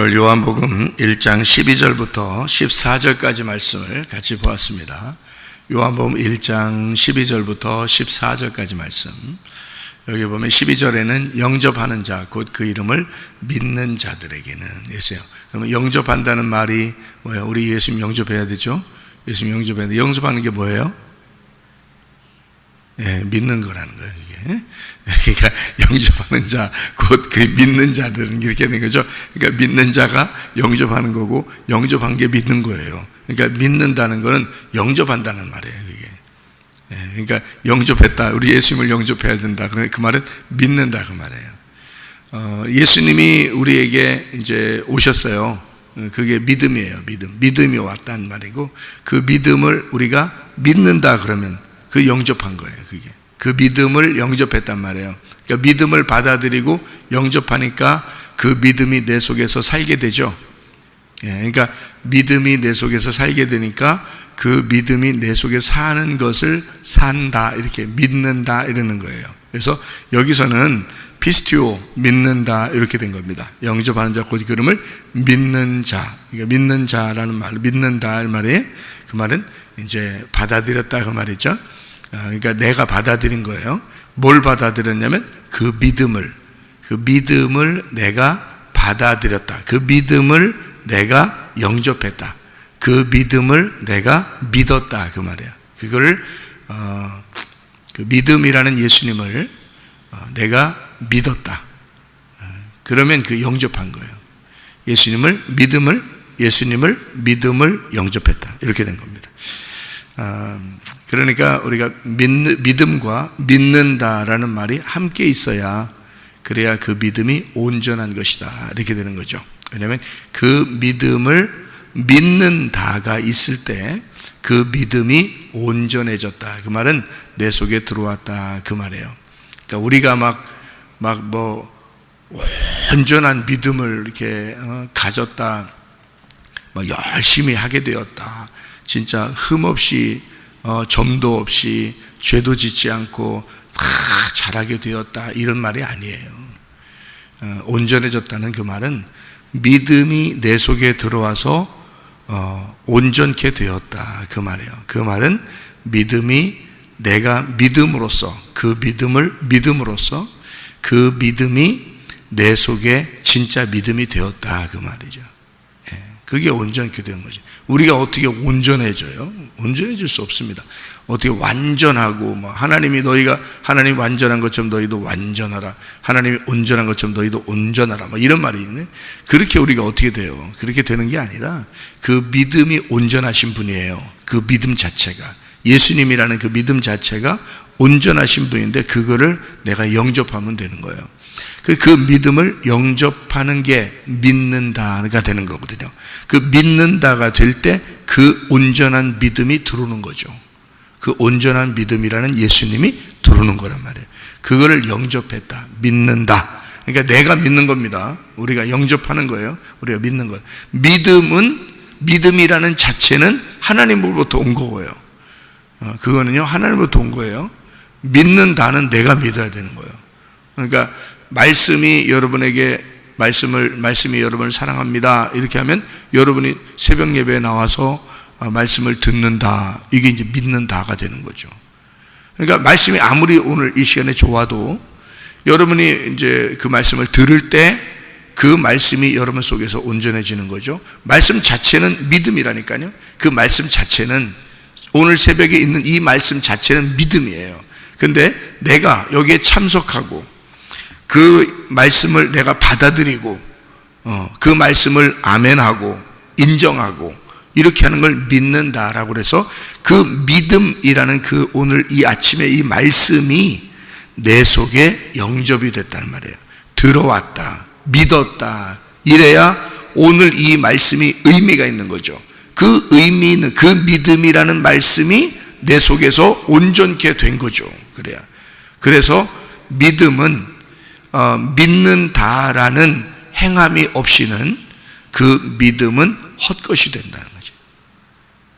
오늘 요한복음 1장 12절부터 14절까지 말씀을 같이 보았습니다. 요한복음 1장 12절부터 14절까지 말씀. 여기 보면 12절에는 영접하는 자, 곧 그 이름을 믿는 자들에게는 했어요. 그러면 영접한다는 말이 뭐예요? 우리 예수님 영접해야 되죠? 예수님 영접해야 돼. 영접하는 게 뭐예요? 예, 믿는 거라는 거예요, 이게. 그러니까 영접하는 자, 곧 그 믿는 자들은 이렇게 된 거죠. 그러니까 믿는 자가 영접하는 거고, 영접한 게 믿는 거예요. 그러니까 믿는다는 거는 영접한다는 말이에요, 이게. 예, 그러니까 영접했다. 우리 예수님을 영접해야 된다. 그러니까 그 말은 믿는다, 그 말이에요. 예수님이 우리에게 이제 오셨어요. 그게 믿음이에요, 믿음. 믿음이 왔다는 말이고, 그 믿음을 우리가 믿는다 그러면 그 영접한 거예요, 그게. 그 믿음을 영접했단 말이에요. 그러니까 믿음을 받아들이고 영접하니까 그 믿음이 내 속에서 살게 되죠. 예, 그러니까 믿음이 내 속에서 살게 되니까 그 믿음이 내 속에 사는 것을 산다, 이렇게 믿는다 이러는 거예요. 그래서 여기서는 피스티오, 믿는다, 이렇게 된 겁니다. 영접하는 자, 곧 그 이름을 믿는 자. 그러니까 믿는 자라는 말, 믿는다 이 말이, 그 말은 이제 받아들였다 그 말이죠. 그러니까 내가 받아들인 거예요. 뭘 받아들였냐면 그 믿음을 내가 받아들였다. 그 믿음을 내가 영접했다. 그 믿음을 내가 믿었다 그 말이에요. 그거를 그 믿음이라는 예수님을 내가 믿었다. 그러면 그 영접한 거예요. 예수님을 믿음을 영접했다. 이렇게 된 겁니다. 그러니까 우리가 믿음과 믿는다라는 말이 함께 있어야, 그래야 그 믿음이 온전한 것이다, 이렇게 되는 거죠. 왜냐하면 그 믿음을 믿는다가 있을 때 그 믿음이 온전해졌다, 그 말은 내 속에 들어왔다 그 말이에요. 그러니까 우리가 뭐 온전한 믿음을 이렇게 가졌다, 막 열심히 하게 되었다, 진짜 흠없이 점도 없이 죄도 짓지 않고 다 잘하게 되었다, 이런 말이 아니에요. 온전해졌다는 그 말은 믿음이 내 속에 들어와서 온전케 되었다 그 말이에요. 그 말은 믿음이, 내가 믿음으로써, 그 믿음을 믿음으로써 그 믿음이 내 속에 진짜 믿음이 되었다 그 말이죠. 그게 온전케 되는 거죠. 우리가 어떻게 온전해져요? 온전해질 수 없습니다. 어떻게 완전하고, 하나님 완전한 것처럼 너희도 완전하라, 하나님이 온전한 것처럼 너희도 온전하라, 이런 말이 있네. 그렇게 우리가 어떻게 돼요? 그렇게 되는 게 아니라 그 믿음이 온전하신 분이에요. 그 믿음 자체가, 예수님이라는 그 믿음 자체가 온전하신 분인데, 그거를 내가 영접하면 되는 거예요. 그 믿음을 영접하는 게 믿는다가 되는 거거든요. 그 믿는다가 될 때 그 온전한 믿음이 들어오는 거죠. 그 온전한 믿음이라는 예수님이 들어오는 거란 말이에요. 그거를 영접했다, 믿는다. 그러니까 내가 믿는 겁니다. 우리가 영접하는 거예요. 우리가 믿는 거예요. 믿음이라는 자체는 하나님으로부터 온 거예요. 그거는요, 하나님으로부터 온 거예요. 믿는다는 내가 믿어야 되는 거예요. 그러니까 말씀이 여러분을 사랑합니다, 이렇게 하면 여러분이 새벽 예배에 나와서 말씀을 듣는다, 이게 이제 믿는다가 되는 거죠. 그러니까 말씀이 아무리 오늘 이 시간에 좋아도 여러분이 이제 그 말씀을 들을 때 그 말씀이 여러분 속에서 온전해지는 거죠. 말씀 자체는 믿음이라니까요. 그 말씀 자체는, 오늘 새벽에 있는 이 말씀 자체는 믿음이에요. 근데 내가 여기에 참석하고 그 말씀을 내가 받아들이고 그 말씀을 아멘하고 인정하고 이렇게 하는 걸 믿는다라고 해서, 그 믿음이라는 그 오늘 이 아침에 이 말씀이 내 속에 영접이 됐다는 말이에요. 들어왔다, 믿었다, 이래야 오늘 이 말씀이 의미가 있는 거죠. 그 의미는, 그 믿음이라는 말씀이 내 속에서 온전케 된 거죠. 그래서 믿음은 믿는다라는 행함이 없이는 그 믿음은 헛것이 된다는 거죠.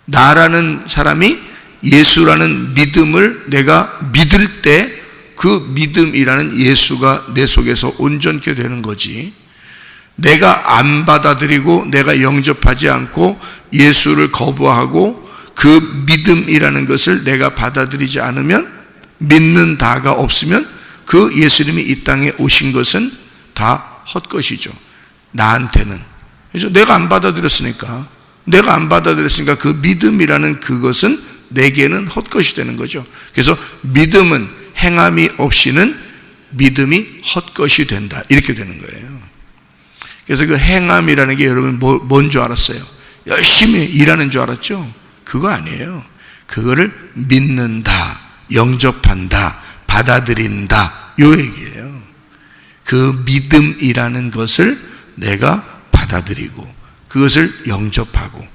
나라는 사람이 예수라는 믿음을 내가 믿을 때 그 믿음이라는 예수가 내 속에서 온전케 되는 거지, 내가 안 받아들이고 내가 영접하지 않고 예수를 거부하고 그 믿음이라는 것을 내가 받아들이지 않으면, 믿는다가 없으면 그 예수님이 이 땅에 오신 것은 다 헛것이죠. 나한테는. 그래서 내가 안 받아들였으니까 그 믿음이라는 그것은 내게는 헛것이 되는 거죠. 그래서 믿음은 행함이 없이는 믿음이 헛것이 된다, 이렇게 되는 거예요. 그래서 그 행함이라는 게 여러분 뭔 줄 알았어요? 열심히 일하는 줄 알았죠? 그거 아니에요. 그거를 믿는다, 영접한다, 받아들인다, 요 얘기예요. 그 믿음이라는 것을 내가 받아들이고 그것을 영접하고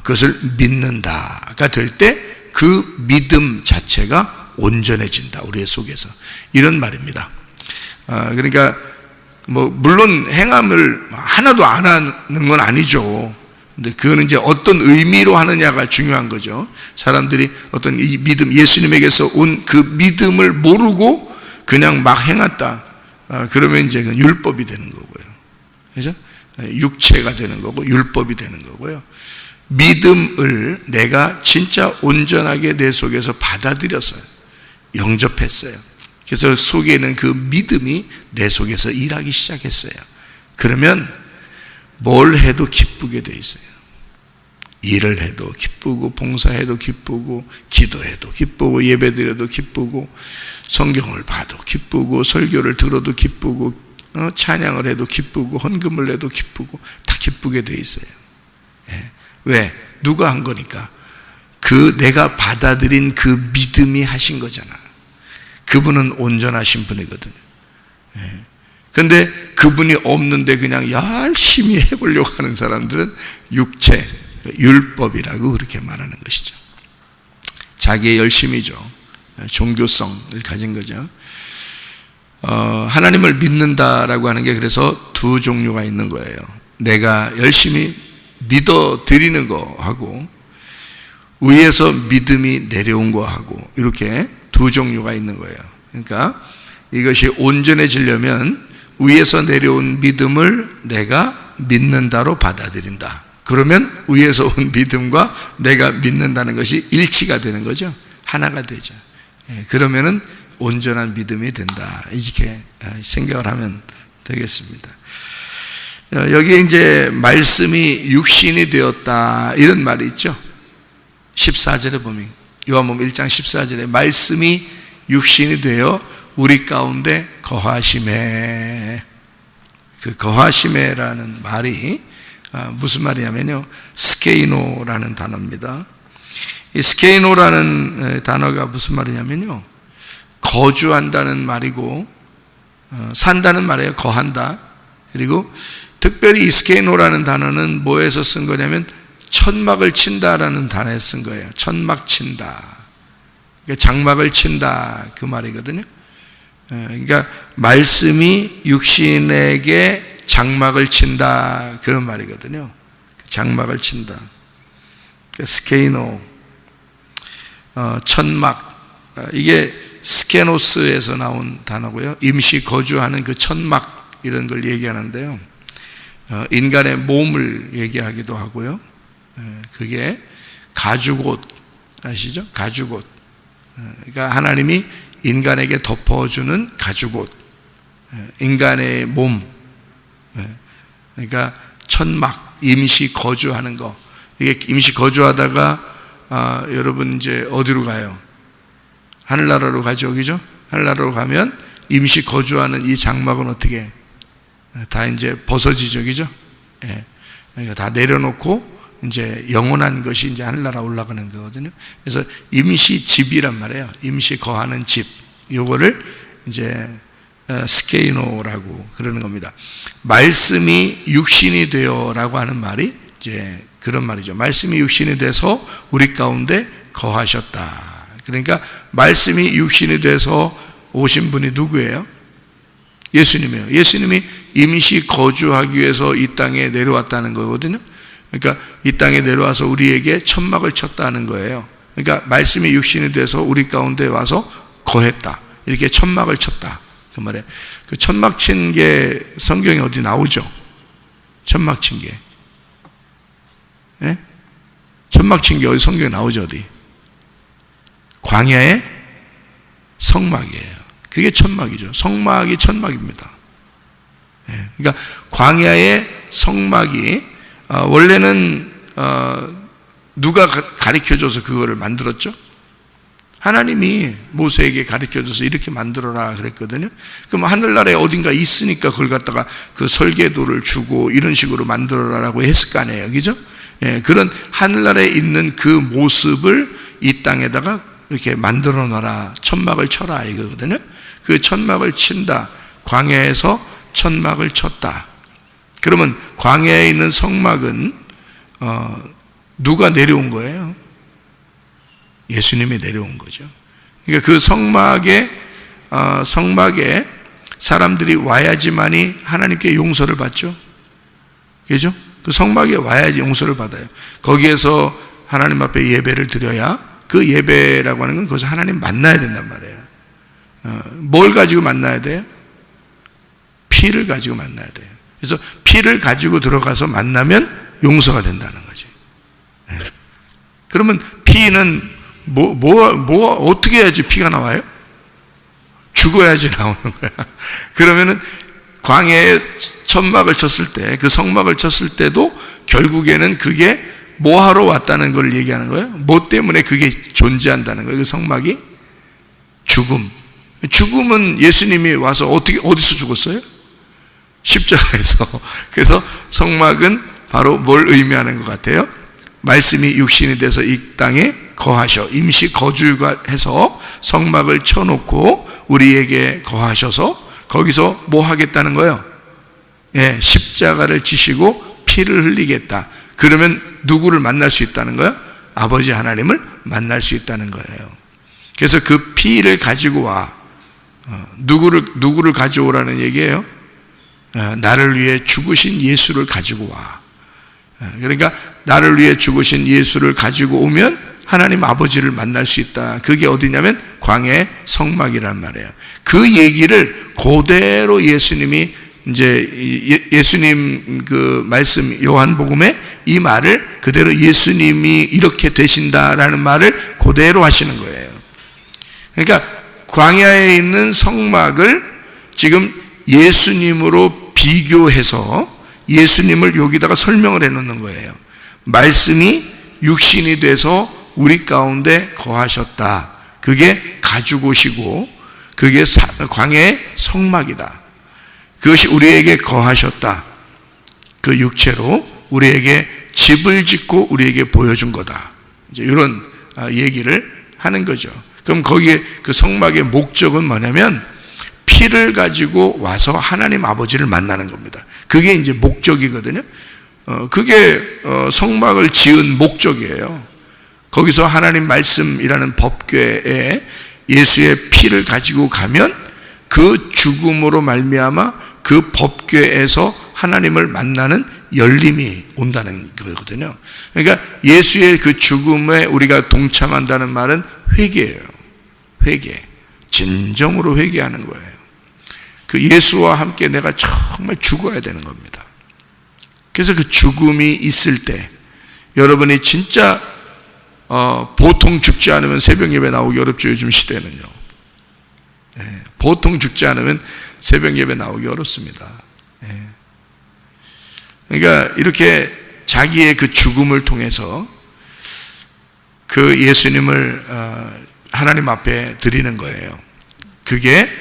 그것을 믿는다가 될 때 그 믿음 자체가 온전해진다, 우리의 속에서. 이런 말입니다. 그러니까 물론 행함을 하나도 안 하는 건 아니죠. 근데 그거는 이제 어떤 의미로 하느냐가 중요한 거죠. 사람들이 어떤 이 믿음, 예수님에게서 온 그 믿음을 모르고 그냥 막 행했다, 그러면 이제 율법이 되는 거고요. 그죠? 육체가 되는 거고 율법이 되는 거고요. 믿음을 내가 진짜 온전하게 내 속에서 받아들였어요. 영접했어요. 그래서 속에 있는 그 믿음이 내 속에서 일하기 시작했어요. 그러면 뭘 해도 기쁘게 돼 있어요. 일을 해도 기쁘고, 봉사해도 기쁘고, 기도해도 기쁘고, 예배드려도 기쁘고, 성경을 봐도 기쁘고, 설교를 들어도 기쁘고, 찬양을 해도 기쁘고, 헌금을 내도 기쁘고, 다 기쁘게 돼 있어요. 예. 왜? 누가 한 거니까? 그 내가 받아들인 그 믿음이 하신 거잖아. 그분은 온전하신 분이거든요. 그런데 그분이 없는데 그냥 열심히 해보려고 하는 사람들은 육체, 율법이라고 그렇게 말하는 것이죠. 자기의 열심이죠. 종교성을 가진 거죠. 하나님을 믿는다라고 하는 게 그래서 두 종류가 있는 거예요. 내가 열심히 믿어 드리는 거하고 위에서 믿음이 내려온 거하고, 이렇게 두 종류가 있는 거예요. 그러니까 이것이 온전해지려면 위에서 내려온 믿음을 내가 믿는다로 받아들인다. 그러면 위에서 온 믿음과 내가 믿는다는 것이 일치가 되는 거죠. 하나가 되죠. 그러면은 온전한 믿음이 된다, 이렇게 생각을 하면 되겠습니다. 여기 이제 말씀이 육신이 되었다, 이런 말이 있죠. 14절에 보면, 요한복음 1장 14절에 말씀이 육신이 되어 우리 가운데 거하심에, 그 거하심에라는 말이 무슨 말이냐면요, 스케이노라는 단어입니다. 이 스케이노라는 단어가 무슨 말이냐면요, 거주한다는 말이고, 산다는 말이에요. 거한다. 그리고 특별히 이 스케이노라는 단어는 뭐에서 쓴 거냐면 천막을 친다라는 단어에 쓴 거예요. 천막 친다, 그러니까 장막을 친다, 그 말이거든요. 그러니까 말씀이 육신에게 장막을 친다, 그런 말이거든요. 장막을 친다, 스케이노, 천막, 이게 스케노스에서 나온 단어고요. 임시 거주하는 그 천막, 이런 걸 얘기하는데요. 인간의 몸을 얘기하기도 하고요. 그게 가죽옷, 아시죠? 가죽옷. 그러니까 하나님이 인간에게 덮어주는 가죽옷, 인간의 몸. 그러니까 천막, 임시 거주하는 거. 이게 임시 거주하다가 여러분 이제 어디로 가요? 하늘나라로 가죠, 그죠? 하늘나라로 가면 임시 거주하는 이 장막은 어떻게 다 이제 벗어지죠, 그죠? 그러니까 다 내려놓고 이제 영원한 것이 이제 하늘나라 올라가는 거거든요. 그래서 임시 집이란 말이에요. 임시 거하는 집. 요거를 이제 스케이노라고 그러는 겁니다. 말씀이 육신이 되어라고 하는 말이 이제 그런 말이죠. 말씀이 육신이 돼서 우리 가운데 거하셨다. 그러니까 말씀이 육신이 돼서 오신 분이 누구예요? 예수님이에요. 예수님이 임시 거주하기 위해서 이 땅에 내려왔다는 거거든요. 그러니까 이 땅에 내려와서 우리에게 천막을 쳤다는 거예요. 그러니까 말씀이 육신이 돼서 우리 가운데 와서 거했다, 이렇게 천막을 쳤다, 그 말이에요. 그 천막 친 게 성경에 어디 나오죠? 천막 친 게. 예? 천막 친 게 어디 성경에 나오죠, 어디? 광야의 성막이에요. 그게 천막이죠. 성막이 천막입니다. 예. 그러니까 광야의 성막이 원래는 누가 가르쳐줘서 그거를 만들었죠? 하나님이 모세에게 가르쳐줘서 이렇게 만들어라 그랬거든요. 그럼 하늘나라에 어딘가 있으니까 그걸 갖다가 그 설계도를 주고 이런 식으로 만들어라라고 했을 거 아니에요, 그죠? 예, 그런 하늘나라에 있는 그 모습을 이 땅에다가 이렇게 만들어 놔라, 천막을 쳐라 이거거든요. 그 천막을 친다, 광야에서 천막을 쳤다. 그러면 광야에 있는 성막은 누가 내려온 거예요? 예수님이 내려온 거죠. 그러니까 그 성막에 사람들이 와야지만이 하나님께 용서를 받죠. 그죠? 그 성막에 와야지 용서를 받아요. 거기에서 하나님 앞에 예배를 드려야, 그 예배라고 하는 건 거기서 하나님 만나야 된단 말이에요. 뭘 가지고 만나야 돼요? 피를 가지고 만나야 돼요. 그래서 피를 가지고 들어가서 만나면 용서가 된다는 거지. 그러면 피는 어떻게 해야지 피가 나와요? 죽어야지 나오는 거야. 그러면은 광야에 천막을 쳤을 때, 그 성막을 쳤을 때도 결국에는 그게 뭐 하러 왔다는 걸 얘기하는 거예요? 뭐 때문에 그게 존재한다는 거예요? 그 성막이? 죽음. 죽음은 예수님이 와서 어디서 죽었어요? 십자가에서. 그래서 성막은 바로 뭘 의미하는 것 같아요? 말씀이 육신이 돼서 이 땅에 거하셔, 임시 거주가 해서 성막을 쳐놓고 우리에게 거하셔서 거기서 뭐 하겠다는 거예요? 예, 십자가를 지시고 피를 흘리겠다. 그러면 누구를 만날 수 있다는 거예요? 아버지 하나님을 만날 수 있다는 거예요. 그래서 그 피를 가지고 와. 누구를 가져오라는 얘기예요? 나를 위해 죽으신 예수를 가지고 와. 그러니까 나를 위해 죽으신 예수를 가지고 오면 하나님 아버지를 만날 수 있다. 그게 어디냐면 광야의 성막이란 말이에요. 그 얘기를 그대로 예수님이 이제 예수님 그 말씀 요한복음에 이 말을 그대로 예수님이 이렇게 되신다라는 말을 그대로 하시는 거예요. 그러니까 광야에 있는 성막을 지금 예수님으로 비교해서 예수님을 여기다가 설명을 해 놓는 거예요. 말씀이 육신이 돼서 우리 가운데 거하셨다. 그게 가지고 오시고 그게 광야의 성막이다. 그것이 우리에게 거하셨다. 그 육체로 우리에게 집을 짓고 우리에게 보여준 거다. 이제 이런 얘기를 하는 거죠. 그럼 거기에 그 성막의 목적은 뭐냐면 피를 가지고 와서 하나님 아버지를 만나는 겁니다. 그게 이제 목적이거든요. 그게 성막을 지은 목적이에요. 거기서 하나님 말씀이라는 법궤에 예수의 피를 가지고 가면 그 죽음으로 말미암아 그 법궤에서 하나님을 만나는 열림이 온다는 거거든요. 그러니까 예수의 그 죽음에 우리가 동참한다는 말은 회개예요. 회개. 진정으로 회개하는 거예요. 그 예수와 함께 내가 정말 죽어야 되는 겁니다. 그래서 그 죽음이 있을 때 여러분이 진짜 보통 죽지 않으면 새벽 예배 나오기 어렵죠. 요즘 시대는요. 보통 죽지 않으면 새벽 예배 나오기 어렵습니다. 그러니까 이렇게 자기의 그 죽음을 통해서 그 예수님을 하나님 앞에 드리는 거예요. 그게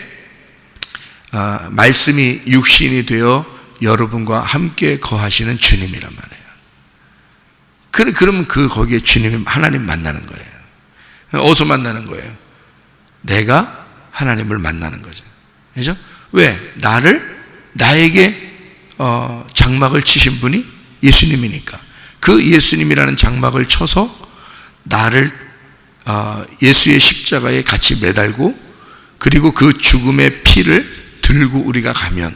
말씀이 육신이 되어 여러분과 함께 거하시는 주님이란 말이에요. 그러면 거기에 주님이 하나님 만나는 거예요. 어디서 만나는 거예요? 내가 하나님을 만나는 거죠. 그죠? 왜? 나에게 장막을 치신 분이 예수님이니까. 그 예수님이라는 장막을 쳐서 나를 예수의 십자가에 같이 매달고 그리고 그 죽음의 피를 들고 우리가 가면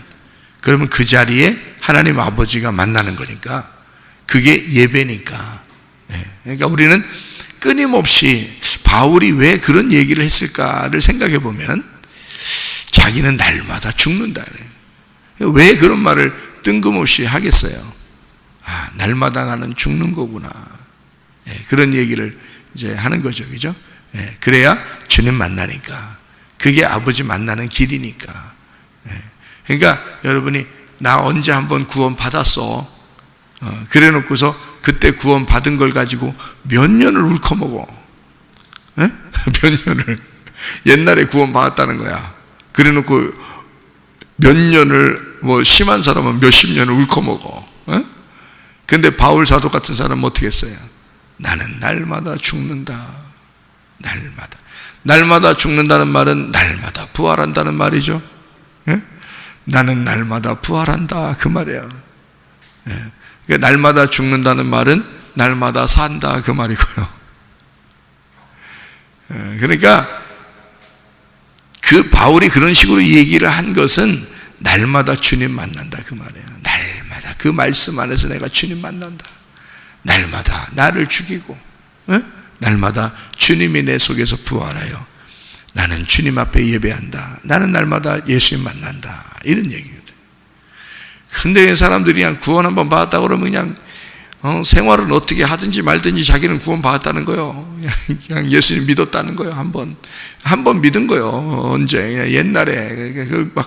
그러면 그 자리에 하나님 아버지가 만나는 거니까 그게 예배니까. 그러니까 우리는 끊임없이 바울이 왜 그런 얘기를 했을까를 생각해 보면 자기는 날마다 죽는다. 왜 그런 말을 뜬금없이 하겠어요? 날마다 나는 죽는 거구나. 그런 얘기를 이제 하는 거죠, 그죠? 그래야 주님 만나니까. 그게 아버지 만나는 길이니까. 그러니까 여러분이 나 언제 한번 구원 받았어. 그래 놓고서 그때 구원 받은 걸 가지고 몇 년을 울커먹어. 몇 년을. 옛날에 구원 받았다는 거야. 그래 놓고 몇 년을, 심한 사람은 몇십 년을 울커먹어. 근데 바울 사도 같은 사람은 어떻게 했어요? 나는 날마다 죽는다. 날마다. 날마다 죽는다는 말은 날마다 부활한다는 말이죠. 나는 날마다 부활한다. 그 말이야. 그러니까 날마다 죽는다는 말은 날마다 산다. 그 말이고요. 그러니까 그 바울이 그런 식으로 얘기를 한 것은 날마다 주님 만난다. 그 말이에요. 날마다. 그 말씀 안에서 내가 주님 만난다. 날마다 나를 죽이고, 날마다 주님이 내 속에서 부활하여 나는 주님 앞에 예배한다. 나는 날마다 예수님 만난다. 이런 얘기거든. 근데 사람들이 그냥 구원 한번 받았다 그러면 그냥 생활을 어떻게 하든지 말든지 자기는 구원 받았다는 거예요. 그냥 예수님 믿었다는 거예요. 한 번 믿은 거예요. 언제? 옛날에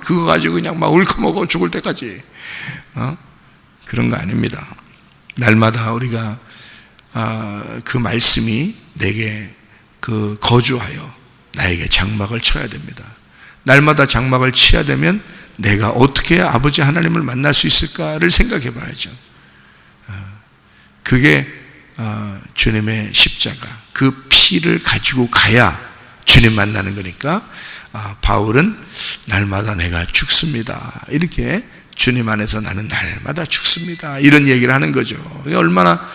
그거 가지고 그냥 막 울컥먹어 죽을 때까지. 그런 거 아닙니다. 날마다 우리가 그 말씀이 내게 거주하여 나에게 장막을 쳐야 됩니다. 날마다 장막을 쳐야 되면 내가 어떻게 아버지 하나님을 만날 수 있을까를 생각해 봐야죠. 그게 주님의 십자가, 그 피를 가지고 가야 주님 만나는 거니까 바울은 날마다 내가 죽습니다. 이렇게 주님 안에서 나는 날마다 죽습니다. 이런 얘기를 하는 거죠. 얼마나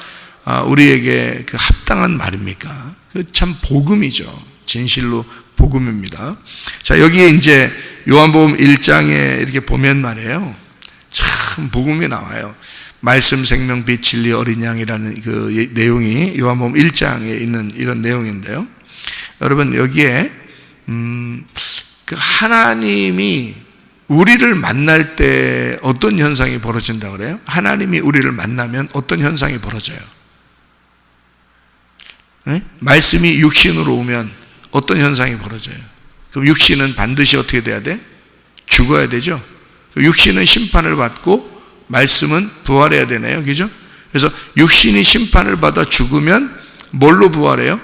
우리에게 그 합당한 말입니까? 그 참 복음이죠. 진실로 복음입니다. 자, 여기에 이제 요한복음 1장에 이렇게 보면 말이에요. 참 복음이 나와요. 말씀, 생명, 빛, 진리, 어린 양이라는 그 내용이 요한복음 1장에 있는 이런 내용인데요. 여러분, 여기에 그 하나님이 우리를 만날 때 어떤 현상이 벌어진다고 그래요? 하나님이 우리를 만나면 어떤 현상이 벌어져요? 말씀이 육신으로 오면 어떤 현상이 벌어져요? 그럼 육신은 반드시 어떻게 돼야 돼? 죽어야 되죠. 육신은 심판을 받고 말씀은 부활해야 되네요. 그죠? 그래서 육신이 심판을 받아 죽으면 뭘로 부활해요?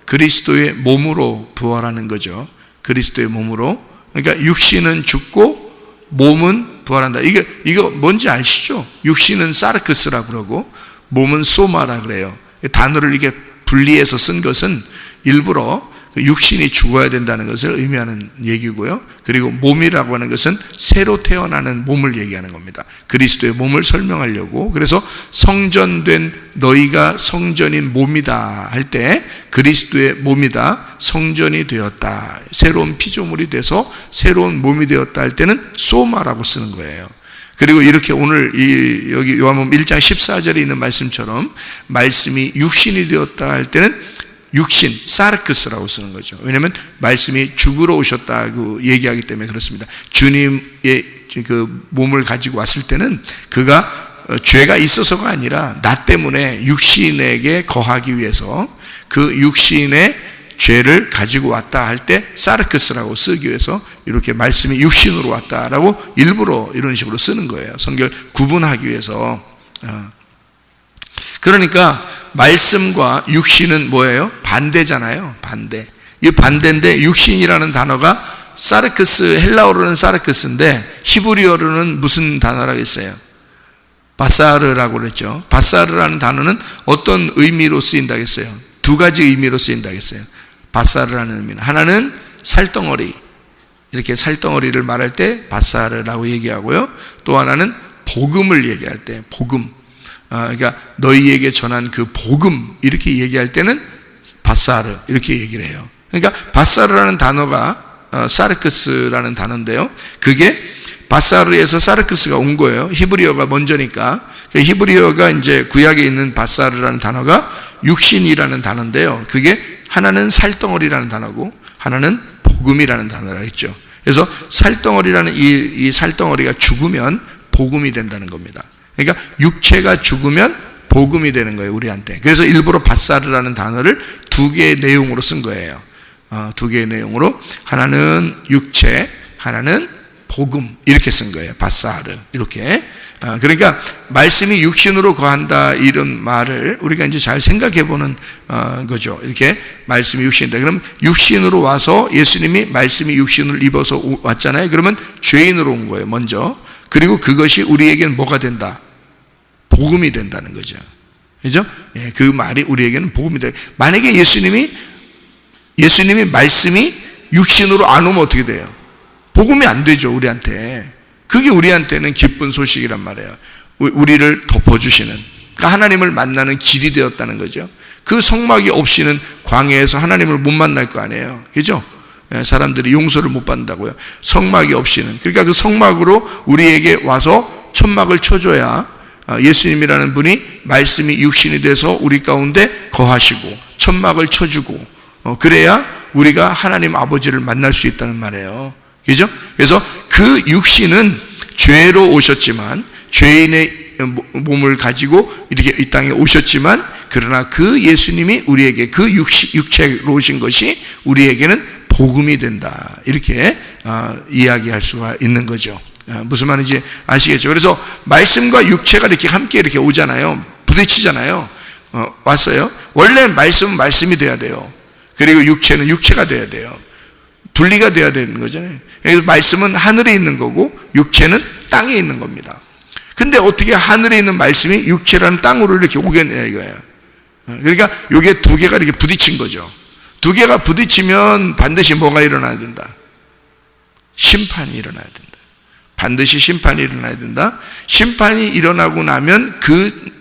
그리스도의 몸으로 부활하는 거죠. 그리스도의 몸으로. 그러니까 육신은 죽고 몸은 부활한다. 이거 뭔지 아시죠? 육신은 사르크스라고 그러고 몸은 소마라 그래요. 단어를 이렇게 분리해서 쓴 것은 일부러 육신이 죽어야 된다는 것을 의미하는 얘기고요. 그리고 몸이라고 하는 것은 새로 태어나는 몸을 얘기하는 겁니다. 그리스도의 몸을 설명하려고. 그래서 성전된 너희가 성전인 몸이다 할 때 그리스도의 몸이다, 성전이 되었다, 새로운 피조물이 돼서 새로운 몸이 되었다 할 때는 소마라고 쓰는 거예요. 그리고 이렇게 오늘 여기 요한복음 1장 14절에 있는 말씀처럼 말씀이 육신이 되었다 할 때는 육신, 사르크스라고 쓰는 거죠. 왜냐하면 말씀이 죽으러 오셨다고 얘기하기 때문에 그렇습니다. 주님의 그 몸을 가지고 왔을 때는 그가 죄가 있어서가 아니라 나 때문에 육신에게 거하기 위해서 그 육신의 죄를 가지고 왔다 할 때 사르크스라고 쓰기 위해서 이렇게 말씀이 육신으로 왔다라고 일부러 이런 식으로 쓰는 거예요. 성경을 구분하기 위해서. 그러니까 말씀과 육신은 뭐예요? 반대잖아요. 반대. 이 반대인데 육신이라는 단어가 사르크스, 헬라어로는 사르크스인데 히브리어로는 무슨 단어라고 했어요? 바사르라고 그랬죠. 바사르라는 단어는 어떤 의미로 쓰인다고 했어요? 두 가지 의미로 쓰인다고 했어요. 바사르라는 의미는 하나는 살덩어리, 이렇게 살덩어리를 말할 때 바사르라고 얘기하고요. 또 하나는 복음을 얘기할 때 복음, 그러니까 너희에게 전한 그 복음 이렇게 얘기할 때는 바사르 이렇게 얘기를 해요. 그러니까 바사르라는 단어가 사르크스라는 단어인데요. 그게 바사르에서 사르크스가 온 거예요. 히브리어가 먼저니까. 히브리어가 이제 구약에 있는 바사르라는 단어가 육신이라는 단어인데요. 그게 하나는 살덩어리라는 단어고 하나는 복음이라는 단어가 있죠. 그래서 살덩어리라는 이 살덩어리가 죽으면 복음이 된다는 겁니다. 그러니까 육체가 죽으면 복음이 되는 거예요, 우리한테. 그래서 일부러 바사르라는 단어를 두 개의 내용으로 쓴 거예요. 두 개의 내용으로, 하나는 육체, 하나는 복음, 이렇게 쓴 거예요. 바사르, 이렇게. 그러니까 말씀이 육신으로 거한다, 이런 말을 우리가 이제 잘 생각해 보는 거죠. 이렇게 말씀이 육신이다. 그럼 육신으로 와서, 예수님이 말씀이 육신을 입어서 왔잖아요. 그러면 죄인으로 온 거예요, 먼저. 그리고 그것이 우리에게는 뭐가 된다? 복음이 된다는 거죠. 그죠? 예, 그 말이 우리에게는 복음이 돼. 만약에 예수님이 말씀이 육신으로 안 오면 어떻게 돼요? 복음이 안 되죠, 우리한테. 그게 우리한테는 기쁜 소식이란 말이에요. 우리를 덮어주시는, 그러니까 하나님을 만나는 길이 되었다는 거죠. 그 성막이 없이는 광야에서 하나님을 못 만날 거 아니에요. 그죠? 사람들이 용서를 못 받는다고요. 성막이 없이는. 그러니까 그 성막으로 우리에게 와서 천막을 쳐줘야 예수님이라는 분이 말씀이 육신이 돼서 우리 가운데 거하시고 천막을 쳐주고, 그래야 우리가 하나님 아버지를 만날 수 있다는 말이에요. 그죠? 그래서 그 육신은 죄로 오셨지만, 죄인의 몸을 가지고 이렇게 이 땅에 오셨지만, 그러나 그 예수님이 우리에게 그 육체로 오신 것이 우리에게는 복음이 된다, 이렇게 이야기할 수가 있는 거죠. 무슨 말인지 아시겠죠? 그래서 말씀과 육체가 이렇게 함께 이렇게 오잖아요. 부딪히잖아요. 왔어요. 원래 말씀은 말씀이 돼야 돼요. 그리고 육체는 육체가 돼야 돼요. 분리가 돼야 되는 거잖아요. 그래서 말씀은 하늘에 있는 거고 육체는 땅에 있는 겁니다. 근데 어떻게 하늘에 있는 말씀이 육체라는 땅으로 이렇게 오겠냐 이거예요. 그러니까 이게 두 개가 이렇게 부딪힌 거죠. 두 개가 부딪히면 반드시 뭐가 일어나야 된다? 심판이 일어나야 된다. 반드시 심판이 일어나야 된다. 심판이 일어나고 나면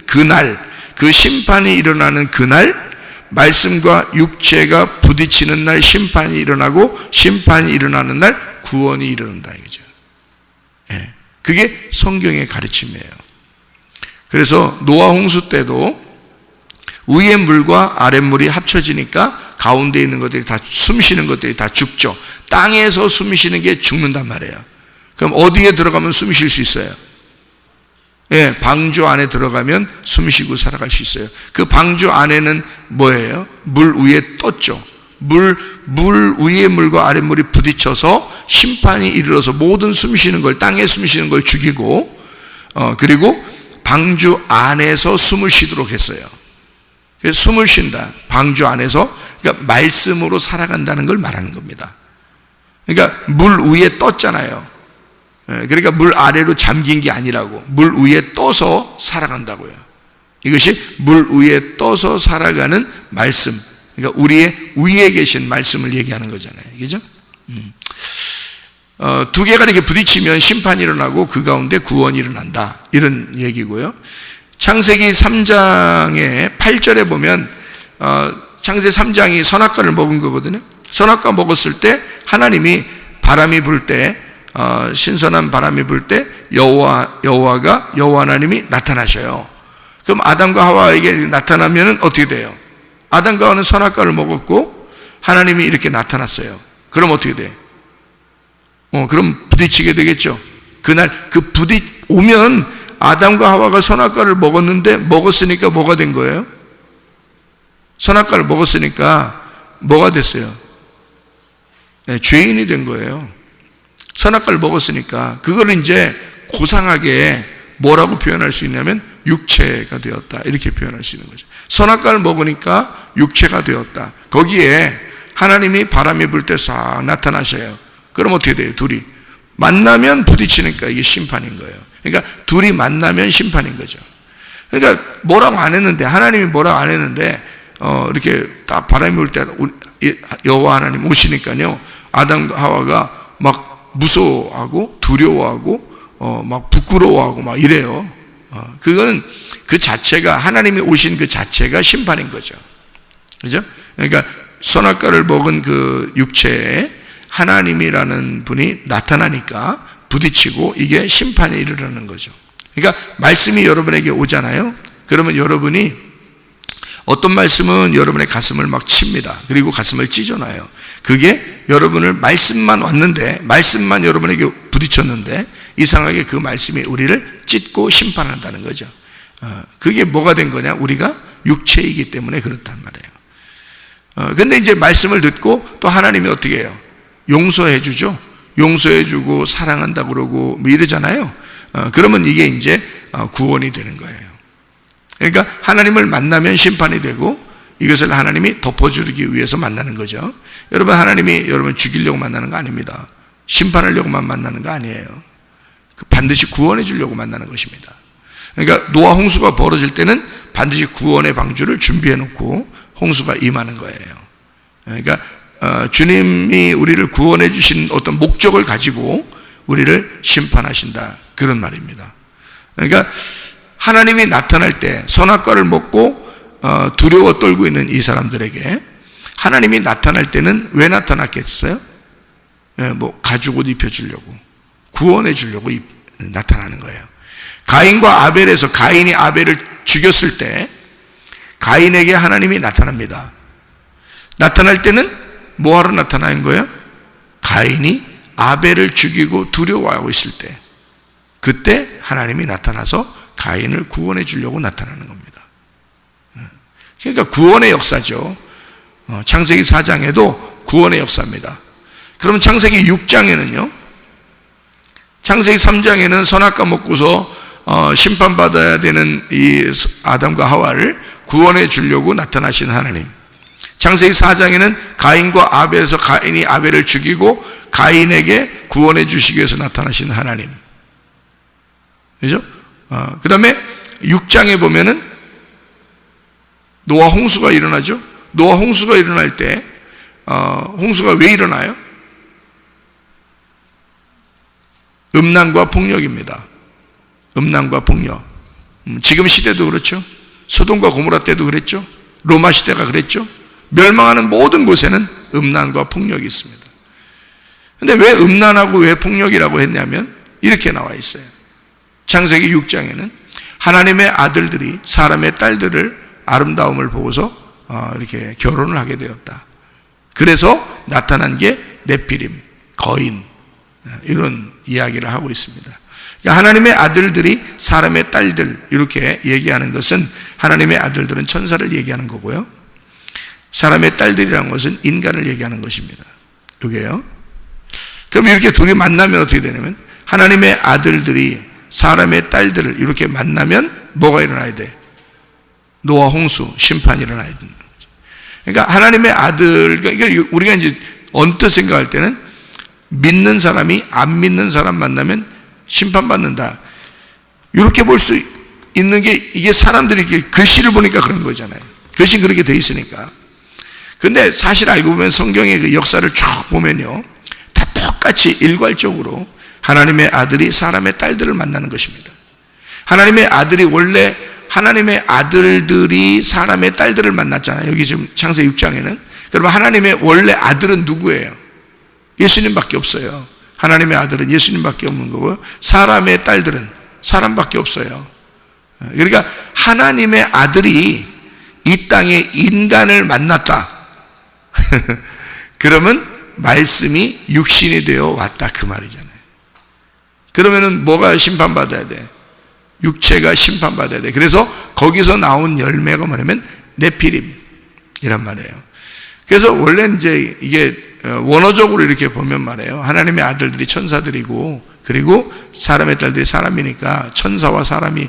그날, 그 심판이 일어나는 그날, 말씀과 육체가 부딪히는 날 심판이 일어나고, 심판이 일어나는 날 구원이 일어난다 이거죠. 예, 그게 성경의 가르침이에요. 그래서 노아 홍수 때도 위의 물과 아랫물이 합쳐지니까 가운데 있는 것들이 다, 숨쉬는 것들이 다 죽죠. 땅에서 숨쉬는 게 죽는단 말이에요. 그럼 어디에 들어가면 숨 쉴 수 있어요? 예, 방주 안에 들어가면 숨 쉬고 살아갈 수 있어요. 그 방주 안에는 뭐예요? 물 위에 떴죠. 물 위에 물과 아랫물이 부딪혀서 심판이 이르러서 모든 숨 쉬는 걸, 땅에 숨 쉬는 걸 죽이고, 그리고 방주 안에서 숨을 쉬도록 했어요. 그래서 숨을 쉰다. 방주 안에서, 그러니까 말씀으로 살아간다는 걸 말하는 겁니다. 그러니까 물 위에 떴잖아요. 그러니까 물 아래로 잠긴 게 아니라고, 물 위에 떠서 살아간다고요. 이것이 물 위에 떠서 살아가는 말씀, 그러니까 우리의 위에 계신 말씀을 얘기하는 거잖아요. 그죠? 두 개가 이렇게 부딪히면 심판이 일어나고 그 가운데 구원이 일어난다, 이런 얘기고요. 창세기 3장의 8절에 보면 창세기 3장이 선악과를 먹은 거거든요. 선악과 먹었을 때 하나님이 바람이 불 때, 신선한 바람이 불 때 여호와 하나님이 나타나셔요. 그럼 아담과 하와에게 나타나면 어떻게 돼요? 아담과 하와는 선악과를 먹었고 하나님이 이렇게 나타났어요. 그럼 어떻게 돼요? 그럼 부딪히게 되겠죠. 그날 오면 아담과 하와가 선악과를 먹었으니까 뭐가 된 거예요? 선악과를 먹었으니까 뭐가 됐어요? 네, 죄인이 된 거예요. 선악과를 먹었으니까. 그걸 이제 고상하게 뭐라고 표현할 수 있냐면 육체가 되었다, 이렇게 표현할 수 있는 거죠. 선악과를 먹으니까 육체가 되었다. 거기에 하나님이 바람이 불 때 싹 나타나셔요. 그럼 어떻게 돼요? 둘이 만나면 부딪히니까 이게 심판인 거예요. 그러니까 둘이 만나면 심판인 거죠. 그러니까 뭐라고 안 했는데, 하나님이 뭐라고 안 했는데 이렇게 딱 바람이 불 때 여호와 하나님 오시니까요, 아담과 하와가 막 무서워하고 두려워하고 막 부끄러워하고 막 이래요. 그거는 그 자체가, 하나님이 오신 그 자체가 심판인 거죠. 그죠? 그러니까 선악과를 먹은 그 육체에 하나님이라는 분이 나타나니까 부딪히고 이게 심판에 이르르는 거죠. 그러니까 말씀이 여러분에게 오잖아요. 그러면 여러분이, 어떤 말씀은 여러분의 가슴을 막 칩니다. 그리고 가슴을 찢어놔요. 그게 여러분을, 말씀만 왔는데, 말씀만 여러분에게 부딪혔는데 이상하게 그 말씀이 우리를 찢고 심판한다는 거죠. 그게 뭐가 된 거냐? 우리가 육체이기 때문에 그렇단 말이에요. 근데 이제 말씀을 듣고 또 하나님이 어떻게 해요? 용서해 주죠. 용서해 주고 사랑한다 그러고 뭐 이러잖아요. 그러면 이게 이제 구원이 되는 거예요. 그러니까 하나님을 만나면 심판이 되고, 이것을 하나님이 덮어주기 위해서 만나는 거죠. 여러분, 하나님이 여러분 죽이려고 만나는 거 아닙니다. 심판하려고만 만나는 거 아니에요. 반드시 구원해 주려고 만나는 것입니다. 그러니까 노아 홍수가 벌어질 때는 반드시 구원의 방주를 준비해 놓고 홍수가 임하는 거예요. 그러니까 주님이 우리를 구원해 주신 어떤 목적을 가지고 우리를 심판하신다, 그런 말입니다. 그러니까 하나님이 나타날 때 선악과를 먹고 두려워 떨고 있는 이 사람들에게 하나님이 나타날 때는 왜 나타났겠어요? 뭐 가죽옷 입혀주려고, 구원해 주려고 나타나는 거예요. 가인과 아벨에서 가인이 아벨을 죽였을 때 가인에게 하나님이 나타납니다. 나타날 때는 뭐하러 나타나는 거예요? 가인이 아벨을 죽이고 두려워하고 있을 때, 그때 하나님이 나타나서 가인을 구원해 주려고 나타나는 겁니다. 그러니까 구원의 역사죠. 창세기 4장에도 구원의 역사입니다. 그러면 창세기 6장에는요, 창세기 3장에는 선악과 먹고서 심판받아야 되는 이 아담과 하와를 구원해 주려고 나타나신 하나님. 창세기 4장에는 가인과 아벨에서 가인이 아벨을 죽이고 가인에게 구원해 주시기 위해서 나타나신 하나님. 그죠? 그 다음에 6장에 보면은 노아 홍수가 일어나죠. 노아 홍수가 일어날 때 홍수가 왜 일어나요? 음란과 폭력입니다. 음란과 폭력. 지금 시대도 그렇죠. 소돔과 고모라 때도 그랬죠. 로마 시대가 그랬죠. 멸망하는 모든 곳에는 음란과 폭력이 있습니다. 근데 왜 음란하고 왜 폭력이라고 했냐면 이렇게 나와 있어요. 창세기 6장에는 하나님의 아들들이 사람의 딸들을 아름다움을 보고서 이렇게 결혼을 하게 되었다. 그래서 나타난 게 네피림, 거인, 이런 이야기를 하고 있습니다. 그러니까 하나님의 아들들이 사람의 딸들, 이렇게 얘기하는 것은 하나님의 아들들은 천사를 얘기하는 거고요, 사람의 딸들이라는 것은 인간을 얘기하는 것입니다. 이게요. 그럼 이렇게 둘이 만나면 어떻게 되냐면, 하나님의 아들들이 사람의 딸들을 이렇게 만나면 뭐가 일어나야 돼? 노아 홍수, 심판이 일어나야 된다는 거죠. 그러니까 하나님의 아들, 그러니까 우리가 이제 언뜻 생각할 때는 믿는 사람이 안 믿는 사람 만나면 심판받는다, 이렇게 볼 수 있는 게, 이게 사람들이 이렇게 글씨를 보니까 그런 거잖아요. 글씨 그렇게 돼 있으니까. 근데 사실 알고 보면 성경의 그 역사를 쭉 보면요, 다 똑같이 일괄적으로 하나님의 아들이 사람의 딸들을 만나는 것입니다. 하나님의 아들이 원래 하나님의 아들들이 사람의 딸들을 만났잖아요. 여기 지금 창세기 6장에는. 그러면 하나님의 원래 아들은 누구예요? 예수님밖에 없어요. 하나님의 아들은 예수님밖에 없는 거고요, 사람의 딸들은 사람밖에 없어요. 그러니까 하나님의 아들이 이 땅에 인간을 만났다. 그러면 말씀이 육신이 되어 왔다, 그 말이잖아요. 그러면은 뭐가 심판받아야 돼? 육체가 심판받아야 돼. 그래서 거기서 나온 열매가 뭐냐면 네피림이란 말이에요. 그래서 원래 이제 이게 원어적으로 이렇게 보면 말이에요, 하나님의 아들들이 천사들이고, 그리고 사람의 딸들이 사람이니까 천사와 사람이,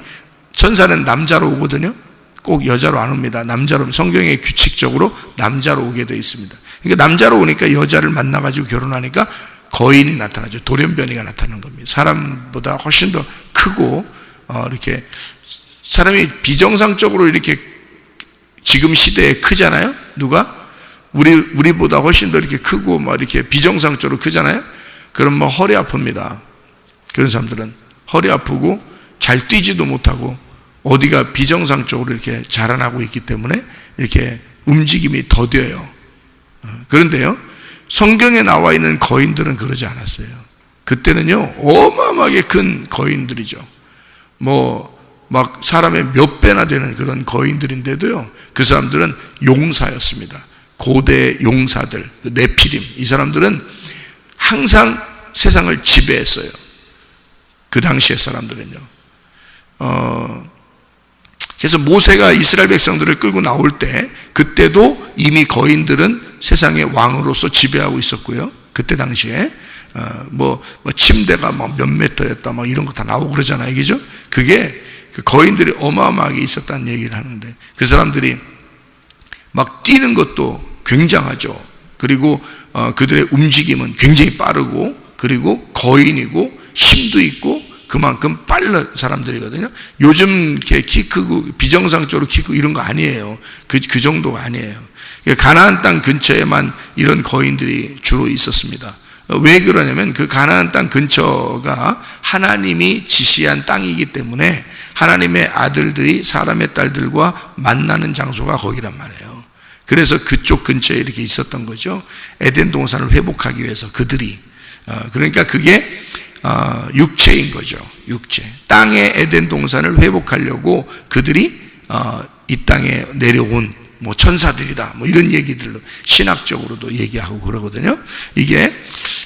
천사는 남자로 오거든요. 꼭 여자로 안 옵니다. 남자로, 성경에 규칙적으로 남자로 오게 되어 있습니다. 그러니까 남자로 오니까 여자를 만나가지고 결혼하니까 거인이 나타나죠. 돌연변이가 나타나는 겁니다. 사람보다 훨씬 더 크고, 이렇게 사람이 비정상적으로 이렇게 지금 시대에 크잖아요. 누가? 우리보다 훨씬 더 이렇게 크고 막 이렇게 비정상적으로 크잖아요. 그럼 뭐 허리 아픕니다. 그런 사람들은 허리 아프고 잘 뛰지도 못하고 어디가 비정상적으로 이렇게 자라나고 있기 때문에 이렇게 움직임이 더뎌요. 그런데요, 성경에 나와 있는 거인들은 그러지 않았어요. 그때는요, 어마어마하게 큰 거인들이죠. 막 사람의 몇 배나 되는 그런 거인들인데도요, 그 사람들은 용사였습니다. 고대 용사들, 네피림, 이 사람들은 항상 세상을 지배했어요. 그 당시의 사람들은요. 그래서 모세가 이스라엘 백성들을 끌고 나올 때 그때도 이미 거인들은 세상의 왕으로서 지배하고 있었고요. 그때 당시에 침대가 몇 미터였다 이런 거 다 나오고 그러잖아요. 그죠? 그게 그 거인들이 어마어마하게 있었다는 얘기를 하는데 그 사람들이 막 뛰는 것도 굉장하죠. 그리고 그들의 움직임은 굉장히 빠르고 그리고 거인이고 힘도 있고 그만큼 빠른 사람들이거든요. 요즘 키 크고 비정상적으로 키 크고 이런 거 아니에요. 그 정도가 아니에요. 가나안 땅 근처에만 이런 거인들이 주로 있었습니다. 왜 그러냐면 그 가나안 땅 근처가 하나님이 지시한 땅이기 때문에 하나님의 아들들이 사람의 딸들과 만나는 장소가 거기란 말이에요. 그래서 그쪽 근처에 이렇게 있었던 거죠. 에덴 동산을 회복하기 위해서 그들이. 그러니까 그게 육체인 거죠. 육체. 땅의 에덴 동산을 회복하려고 그들이 이 땅에 내려온 천사들이다. 이런 얘기들로 신학적으로도 얘기하고 그러거든요.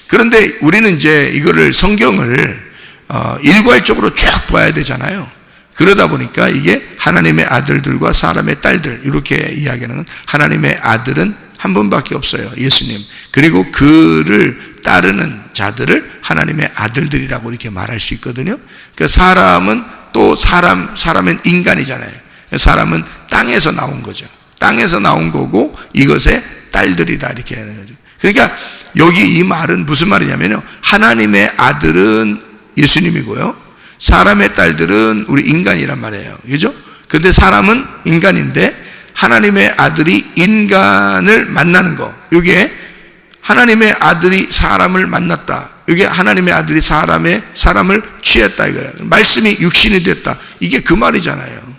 그런데 우리는 이제 이거를 성경을 일괄적으로 쭉 봐야 되잖아요. 그러다 보니까 이게 하나님의 아들들과 사람의 딸들 이렇게 이야기하는 하나님의 아들은 한 분밖에 없어요. 예수님. 그리고 그를 따르는 자들을 하나님의 아들들이라고 이렇게 말할 수 있거든요. 그러니까 사람은 또 사람은 인간이잖아요. 사람은 땅에서 나온 거죠. 땅에서 나온 거고 이것의 딸들이다 이렇게 하는 거죠. 그러니까 여기 이 말은 무슨 말이냐면요. 하나님의 아들은 예수님이고요. 사람의 딸들은 우리 인간이란 말이에요. 그죠? 근데 사람은 인간인데 하나님의 아들이 인간을 만나는 거. 이게 하나님의 아들이 사람을 만났다. 이게 하나님의 아들이 사람을 취했다 이거예요. 말씀이 육신이 됐다. 이게 그 말이잖아요.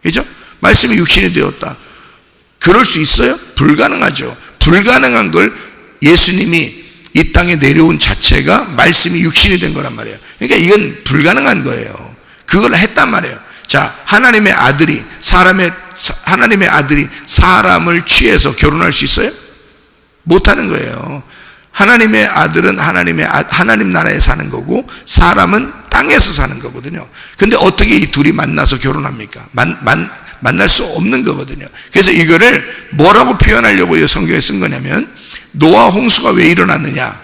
그죠? 말씀이 육신이 되었다. 그럴 수 있어요? 불가능하죠. 불가능한 걸 예수님이 이 땅에 내려온 자체가 말씀이 육신이 된 거란 말이에요. 그러니까 이건 불가능한 거예요. 그걸 했단 말이에요. 자, 하나님의 아들이 사람을 취해서 결혼할 수 있어요? 못하는 거예요. 하나님의 아들은 하나님 나라에 사는 거고 사람은 땅에서 사는 거거든요. 근데 어떻게 이 둘이 만나서 결혼합니까? 만날 수 없는 거거든요. 그래서 이거를 뭐라고 표현하려고 이 성경에 쓴 거냐면 노아 홍수가 왜 일어났느냐?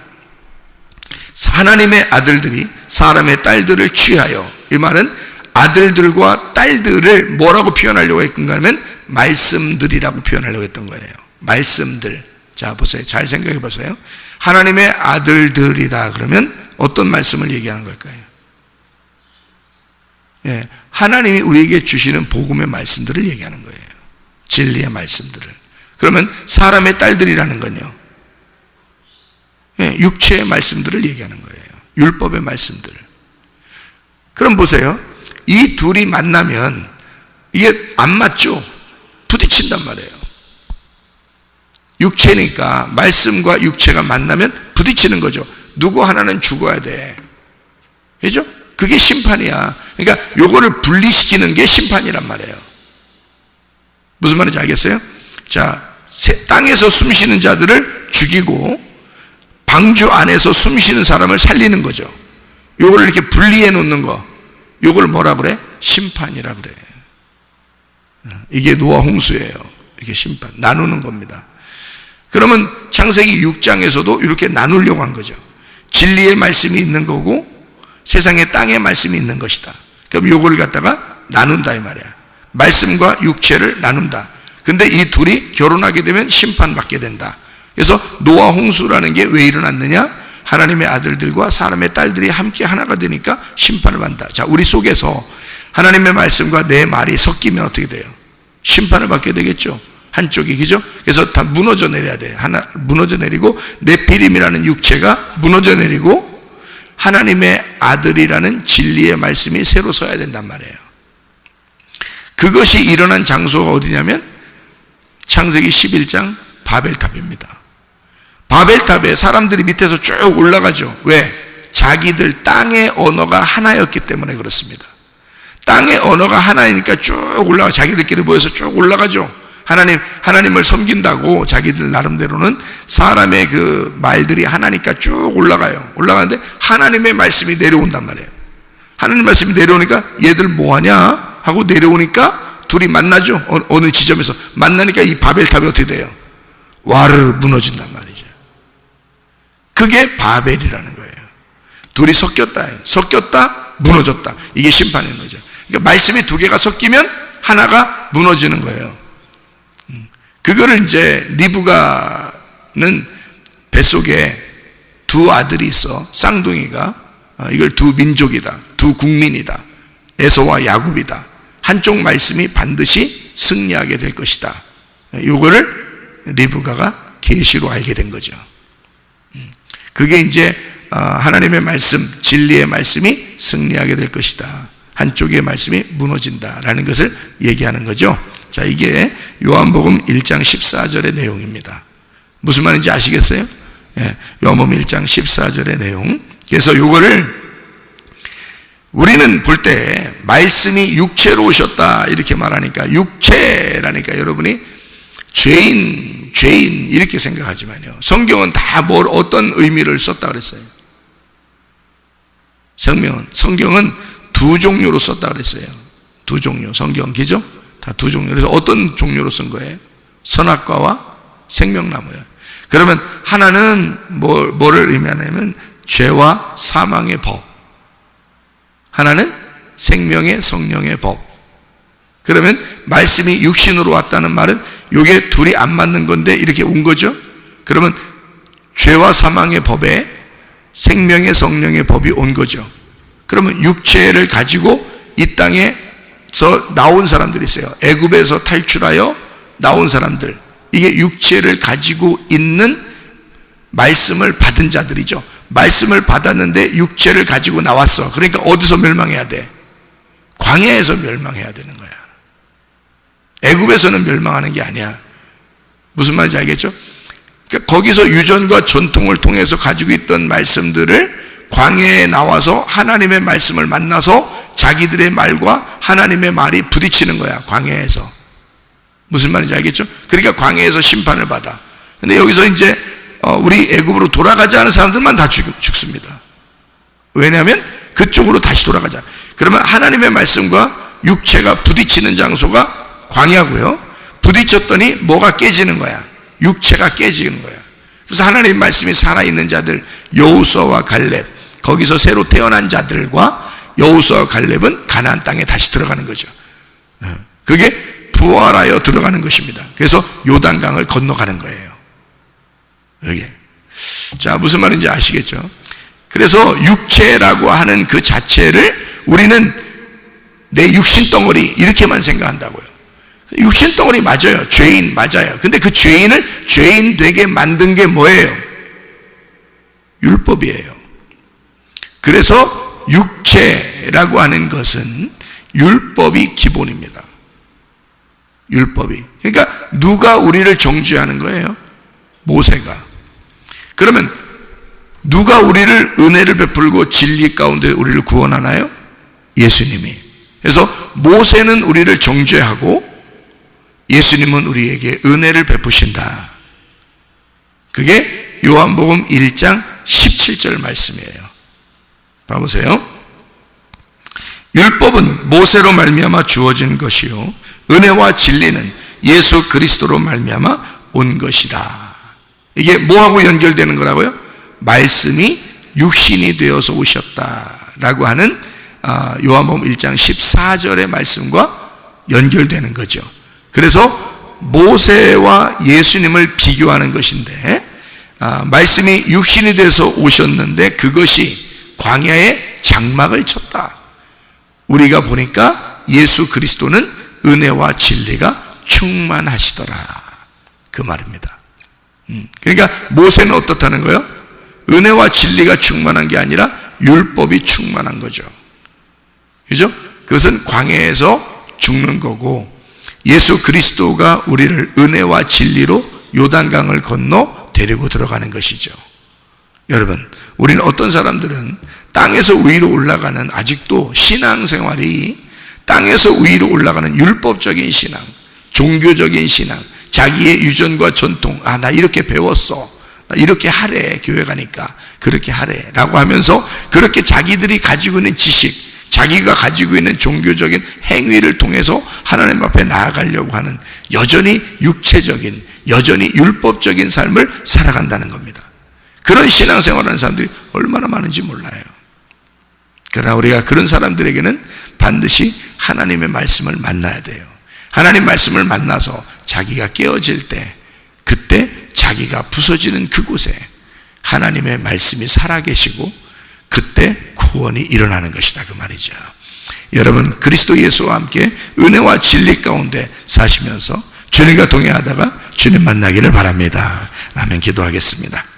하나님의 아들들이 사람의 딸들을 취하여, 이 말은 아들들과 딸들을 뭐라고 표현하려고 했던가 하면 말씀들이라고 표현하려고 했던 거예요. 말씀들. 자, 보세요. 잘 생각해 보세요. 하나님의 아들들이다 그러면 어떤 말씀을 얘기하는 걸까요? 예, 하나님이 우리에게 주시는 복음의 말씀들을 얘기하는 거예요. 진리의 말씀들을. 그러면 사람의 딸들이라는 건요, 예, 육체의 말씀들을 얘기하는 거예요. 율법의 말씀들. 그럼 보세요. 이 둘이 만나면 이게 안 맞죠? 부딪힌단 말이에요. 육체니까 말씀과 육체가 만나면 부딪히는 거죠. 누구 하나는 죽어야 돼. 그죠? 그게 심판이야. 그러니까 요거를 분리시키는 게 심판이란 말이에요. 무슨 말인지 알겠어요? 자, 땅에서 숨쉬는 자들을 죽이고 방주 안에서 숨쉬는 사람을 살리는 거죠. 요거를 이렇게 분리해 놓는 거, 요걸 뭐라 그래? 심판이라 그래. 이게 노아 홍수예요. 이게 심판, 나누는 겁니다. 그러면 창세기 6장에서도 이렇게 나누려고 한 거죠. 진리의 말씀이 있는 거고 세상에 땅의 말씀이 있는 것이다. 그럼 요걸 갖다가 나눈다 이 말이야. 말씀과 육체를 나눈다. 근데 이 둘이 결혼하게 되면 심판받게 된다. 그래서 노아 홍수라는 게 왜 일어났느냐? 하나님의 아들들과 사람의 딸들이 함께 하나가 되니까 심판을 받는다. 자, 우리 속에서 하나님의 말씀과 내 말이 섞이면 어떻게 돼요? 심판을 받게 되겠죠. 한쪽이, 그죠? 그래서 다 무너져 내려야 돼요. 무너져 내리고 네피림이라는 육체가 무너져 내리고 하나님의 아들이라는 진리의 말씀이 새로 서야 된단 말이에요. 그것이 일어난 장소가 어디냐면 창세기 11장 바벨탑입니다. 바벨탑에 사람들이 밑에서 쭉 올라가죠. 왜? 자기들 땅의 언어가 하나였기 때문에 그렇습니다. 땅의 언어가 하나이니까 쭉 올라가, 자기들끼리 모여서 쭉 올라가죠. 하나님을 섬긴다고 자기들 나름대로는 사람의 그 말들이 하나니까 쭉 올라가요. 올라가는데 하나님의 말씀이 내려온단 말이에요. 하나님 말씀이 내려오니까 얘들 뭐하냐 하고 내려오니까 둘이 만나죠. 어느 지점에서 만나니까 이 바벨탑이 어떻게 돼요? 와르르 무너진단 말이죠. 그게 바벨이라는 거예요. 둘이 섞였다 무너졌다. 이게 심판인 거죠. 그러니까 말씀이 두 개가 섞이면 하나가 무너지는 거예요. 그거를 이제 리브가는 뱃속에 두 아들이 있어. 쌍둥이가 이걸 두 민족이다, 두 국민이다, 에서와 야곱이다. 한쪽 말씀이 반드시 승리하게 될 것이다. 이거를 리브가가 계시로 알게 된 거죠. 그게 이제 하나님의 말씀, 진리의 말씀이 승리하게 될 것이다. 한쪽의 말씀이 무너진다라는 것을 얘기하는 거죠. 자, 이게 요한복음 1장 14절의 내용입니다. 무슨 말인지 아시겠어요? 예, 요한복음 1장 14절의 내용. 그래서 요거를 우리는 볼 때 말씀이 육체로 오셨다 이렇게 말하니까, 육체라니까 여러분이 죄인 이렇게 생각하지만요, 성경은 다 어떤 의미를 썼다 그랬어요? 성경은 두 종류로 썼다 그랬어요. 두 종류. 성경 기죠? 다 두 종류. 그래서 어떤 종류로 쓴 거예요? 선악과와 생명나무예요. 그러면 하나는 뭐를 의미하냐면 죄와 사망의 법, 하나는 생명의 성령의 법. 그러면 말씀이 육신으로 왔다는 말은 이게 둘이 안 맞는 건데 이렇게 온 거죠. 그러면 죄와 사망의 법에 생명의 성령의 법이 온 거죠. 그러면 육체를 가지고 이 땅에서 나온 사람들이 있어요. 애굽에서 탈출하여 나온 사람들, 이게 육체를 가지고 있는 말씀을 받은 자들이죠. 말씀을 받았는데 육체를 가지고 나왔어. 그러니까 어디서 멸망해야 돼? 광야에서 멸망해야 되는 거야. 애굽에서는 멸망하는 게 아니야. 무슨 말인지 알겠죠? 그러니까 거기서 유전과 전통을 통해서 가지고 있던 말씀들을 광야에 나와서 하나님의 말씀을 만나서 자기들의 말과 하나님의 말이 부딪히는 거야. 광야에서. 무슨 말인지 알겠죠? 그러니까 광야에서 심판을 받아. 근데 여기서 이제 우리 애굽으로 돌아가지 않은 사람들만 다 죽습니다. 왜냐하면 그쪽으로 다시 돌아가자. 그러면 하나님의 말씀과 육체가 부딪히는 장소가 광야고요. 부딪혔더니 뭐가 깨지는 거야? 육체가 깨지는 거야. 그래서 하나님의 말씀이 살아있는 자들, 여호수아와 갈렙, 거기서 새로 태어난 자들과 여호수아와 갈렙은 가나안 땅에 다시 들어가는 거죠. 그게 부활하여 들어가는 것입니다. 그래서 요단강을 건너가는 거예요. 여기. 자, 무슨 말인지 아시겠죠? 그래서 육체라고 하는 그 자체를 우리는 내 육신 덩어리 이렇게만 생각한다고요. 육신 덩어리 맞아요. 죄인 맞아요. 근데 그 죄인을 죄인 되게 만든 게 뭐예요? 율법이에요. 그래서 육체라고 하는 것은 율법이 기본입니다. 율법이. 그러니까 누가 우리를 정죄하는 거예요? 모세가. 그러면 누가 우리를 은혜를 베풀고 진리 가운데 우리를 구원하나요? 예수님이. 그래서 모세는 우리를 정죄하고 예수님은 우리에게 은혜를 베푸신다. 그게 요한복음 1장 17절 말씀이에요. 봐보세요. 율법은 모세로 말미암아 주어진 것이요 은혜와 진리는 예수 그리스도로 말미암아 온 것이다. 이게 뭐하고 연결되는 거라고요? 말씀이 육신이 되어서 오셨다라고 하는 요한복음 1장 14절의 말씀과 연결되는 거죠. 그래서 모세와 예수님을 비교하는 것인데, 말씀이 육신이 돼서 오셨는데 그것이 광야에 장막을 쳤다. 우리가 보니까 예수 그리스도는 은혜와 진리가 충만하시더라, 그 말입니다. 그러니까 모세는 어떻다는 거예요? 은혜와 진리가 충만한 게 아니라 율법이 충만한 거죠. 그죠? 그것은 광야에서 죽는 거고, 예수 그리스도가 우리를 은혜와 진리로 요단강을 건너 데리고 들어가는 것이죠. 여러분, 우리는 어떤 사람들은 땅에서 위로 올라가는, 아직도 신앙생활이 땅에서 위로 올라가는 율법적인 신앙, 종교적인 신앙, 자기의 유전과 전통, 나 이렇게 배웠어, 나 이렇게 하래, 교회 가니까 그렇게 하래 라고 하면서 그렇게 자기들이 가지고 있는 지식, 자기가 가지고 있는 종교적인 행위를 통해서 하나님 앞에 나아가려고 하는 여전히 육체적인, 여전히 율법적인 삶을 살아간다는 겁니다. 그런 신앙생활을 하는 사람들이 얼마나 많은지 몰라요. 그러나 우리가 그런 사람들에게는 반드시 하나님의 말씀을 만나야 돼요. 하나님 말씀을 만나서 자기가 깨어질 때, 그때 자기가 부서지는 그곳에 하나님의 말씀이 살아계시고 그때 구원이 일어나는 것이다, 그 말이죠. 여러분, 그리스도 예수와 함께 은혜와 진리 가운데 사시면서 주님과 동행하다가 주님 만나기를 바랍니다. 아멘. 기도하겠습니다.